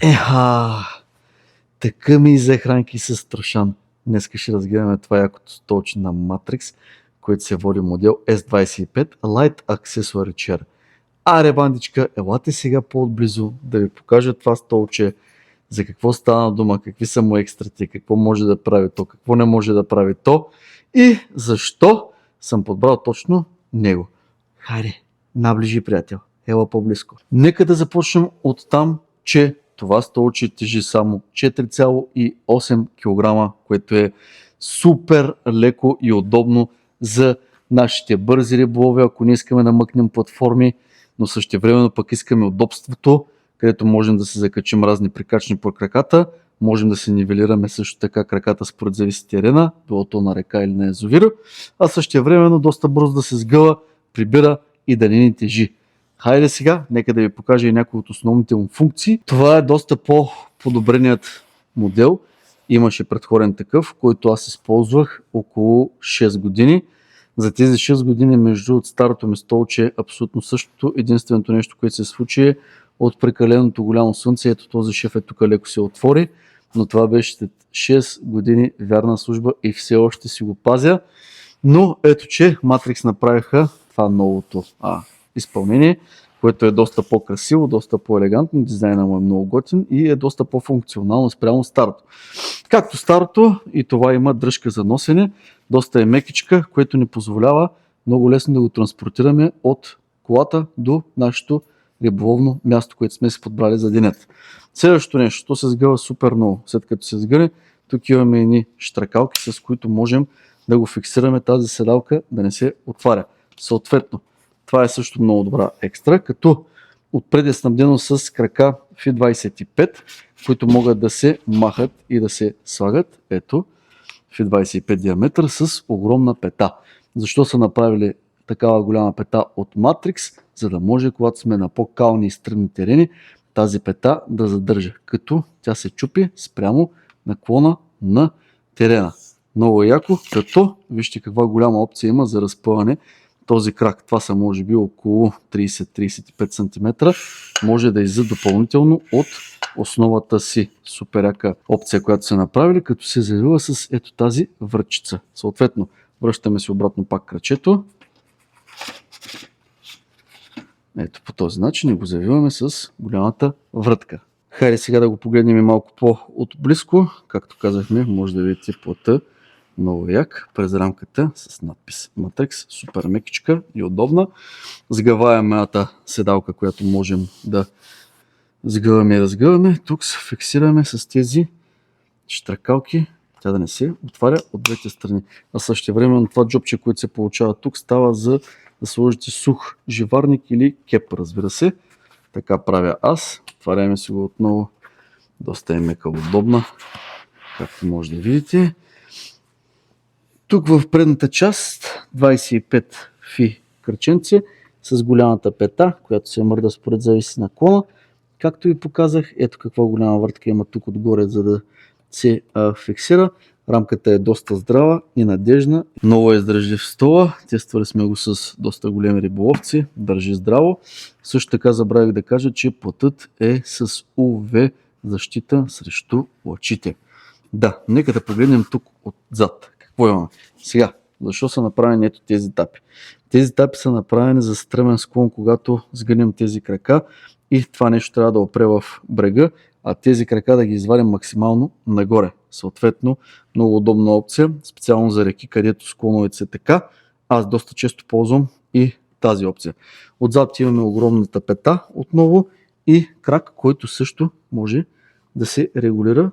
Еха! Така ми взех ранки с Трошан. Днес ще разгледаме това якото столче на Matrix, което се води модел S25 Light Accessory Chair. Аре, бандичка, елате сега по-отблизо да ви покажа това столче, за какво стана дума, какви са му екстрати, какво може да прави то, какво не може да прави то и защо съм подбрал точно него. Хайде, наближи, приятел, ела по-близко. Нека да започнем от там, че това столче тежи само 4,8 кг, което е супер леко и удобно за нашите бързи риболови, ако не искаме да мъкнем платформи, но същевременно пък искаме удобството, където можем да се закачим разни прикачни по краката, можем да се нивелираме също така краката според зависи терена, било то на река или на язовира, а същевременно доста бързо да се сгъва, прибира и да не ни тежи. Хайде сега, нека да ви покажа и някои от основните му функции. Това е доста по-подобреният модел. Имаше предходен такъв, който аз използвах около 6 години. За тези 6 години между от старото ми столче е абсолютно същото. Единственото нещо, което се случи е от прекаленото голямо слънце. Ето този шеф е тук, леко се отвори, но това беше след 6 години вярна служба и все още си го пазя. Но ето че Matrix направиха това новото изпълнение, което е доста по-красиво, доста по-елегантно, дизайнът му е много готин и е доста по-функционално спрямо старото. Както старото, и това има дръжка за носене, доста е мекичка, което ни позволява много лесно да го транспортираме от колата до нашето риболовно място, което сме си подбрали за денят. Следващото нещо, то се сгъва супер много. След като се сгъне, тук имаме едни щракалки, с които можем да го фиксираме тази седалка да не се отваря. Съответно, това е също много добра екстра, като отпред е снабдено с крака FI25, които могат да се махат и да се слагат. Ето, FI25 диаметър с огромна пета. Защо са направили такава голяма пета от Matrix? За да може, когато сме на по-кални и стръмни терени, тази пета да задържа, като тя се чупи спрямо наклона на терена. Много яко, като вижте каква голяма опция има за разпъване този крак. Това са може би около 30-35 см. Може да излиза допълнително от основата си. Супер яка опция, която са направили, като се завива с ето тази врътчица. Съответно, връщаме се обратно пак крачето. Ето по този начин и го завиваме с голямата врътка. Хайде сега да го погледнем и малко по-отблизко. Както казахме, може да видите плътта. Много як, през рамката с надпис Matrix, супер мекичка и удобна. Сгъваемата седалка, която можем да сгъваме и разгъваме. Тук се фиксираме с тези щракалки, тя да не се отваря от двете страни. А същевременно това джобче, което се получава тук, става за да сложите сух живарник или кеп, разбира се. Така правя аз. Отваряме си го отново. Доста е мека, удобна, както може да видите. Тук в предната част 25 фи кръченце с голямата пета, която се мърда според зависи на клона. Както ви показах, ето каква голяма въртка има тук отгоре, за да се фиксира. Рамката е доста здрава и надежна. Много е издръжлив стола. Тествали сме го с доста големи риболовци. Държи здраво. Също така забравих да кажа, че плътът е с UV защита срещу лъчите. Да, нека да погледнем тук отзад. Какво имаме? Сега, защо са направени ето тези тапи? Тези тапи са направени за стръмен склон, когато сгънем тези крака и това нещо трябва да опре в брега, а тези крака да ги извадим максимално нагоре. Съответно, много удобна опция, специално за реки, където склоновете са така. Аз доста често ползвам и тази опция. Отзад имаме огромната пета отново и крак, който също може да се регулира,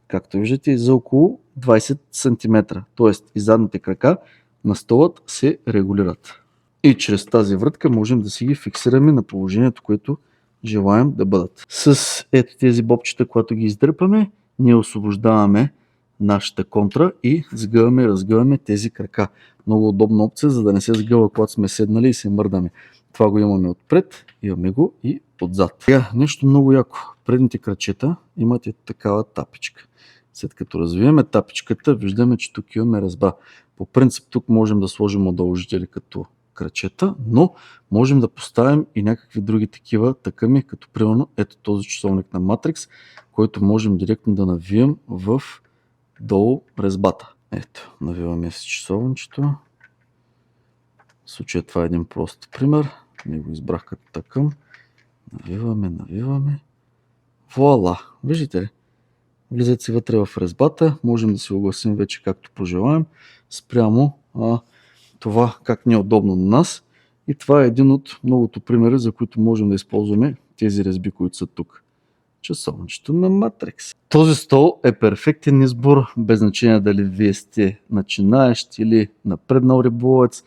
както виждате, за около 20 см. Тоест и задните крака на столът се регулират. И чрез тази врътка можем да си ги фиксираме на положението, което желаем да бъдат. С ето тези бобчета, когато ги издърпаме, ние освобождаваме нашата контра и сгъваме и разгъваме тези крака. Много удобна опция, за да не се сгъва, когато сме седнали и се мърдаме. Това го имаме отпред, имаме го и отзад. Сега, нещо много яко. Предните крачета имат и такава тапичка. След като развиеме тапичката, виждаме, че тук имаме резба. По принцип тук можем да сложим удължители като кръчета, но можем да поставим и някакви други такива тъкъми, като примерно ето този часовник на Matrix, който можем директно да навием в долу резбата. Ето, навиваме си часовничето. В случая това е един прост пример. Не го избрах като тъкъм. Навиваме. Вуала! Виждате ли? Влизат си вътре в резбата. Можем да си огласим вече както пожелаем. Спрямо това как ни е удобно на нас. И това е един от многото примери, за които можем да използваме тези резби, които са тук. Часовничето на Matrix. Този стол е перфектен избор, без значение дали вие сте начинаещ или напреднал риболовец.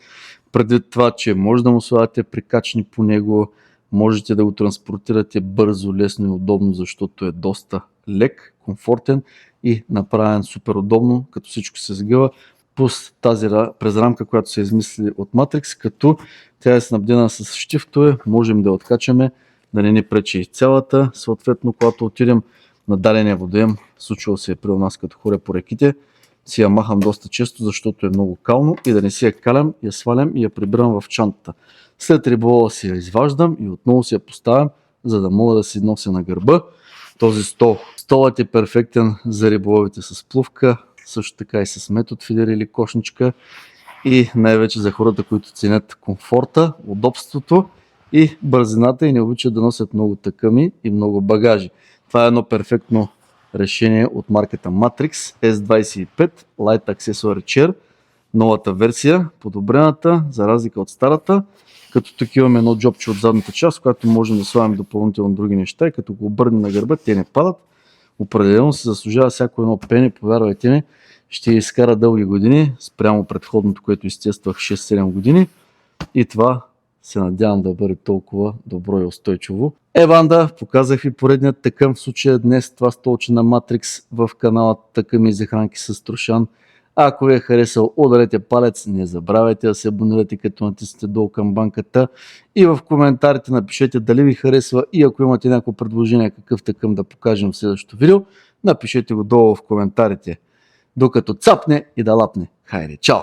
Предвид това, че може да му слагате прикачни по него, можете да го транспортирате бързо, лесно и удобно, защото е доста лек, комфортен и направен супер удобно, като всичко се сгъва. Плюс тази през рамка, която се измисли от Matrix, като тя е снабдена с щифтове, можем да откачаме, да не ни пречи цялата. Съответно, когато отидем на дадения водоем, случва се при нас като хоря по реките, си я махам доста често, защото е много кално и да не си я калям, я свалям и я прибирам в чантата. След риболова си я изваждам и отново си я поставям, за да мога да си нося на гърба този стол. Столът е перфектен за риболовите с плувка, също така и с метод фидер или кошничка и най-вече за хората, които ценят комфорта, удобството и бързината и не обичат да носят много тъкъми и много багажи. Това е едно перфектно решение от марката Matrix S25 Light Accessory Chair, новата версия, подобрената, за разлика от старата, като тук имаме едно джобче от задната част, в която можем да слагаме допълнително други неща и като го обърнем на гърба, те не падат. Определено се заслужава всяко едно пене, повярвайте ми, ще изкара дълги години, спрямо предходното, което изтествах 6-7 години и това се надявам да бъде толкова добро и устойчиво. Банда, показах ви поредният тъкъм в случая днес, това столче на Matrix в канала Тъкъми и захранки с Трошан. Ако ви е харесал, ударете палец, не забравяйте да се абонирате, като натиснете долу към банката и в коментарите напишете дали ви харесва и ако имате някакво предложение какъв тъкъм да покажем в следващото видео, напишете го долу в коментарите. Докато цапне и да лапне. Хайде, чао!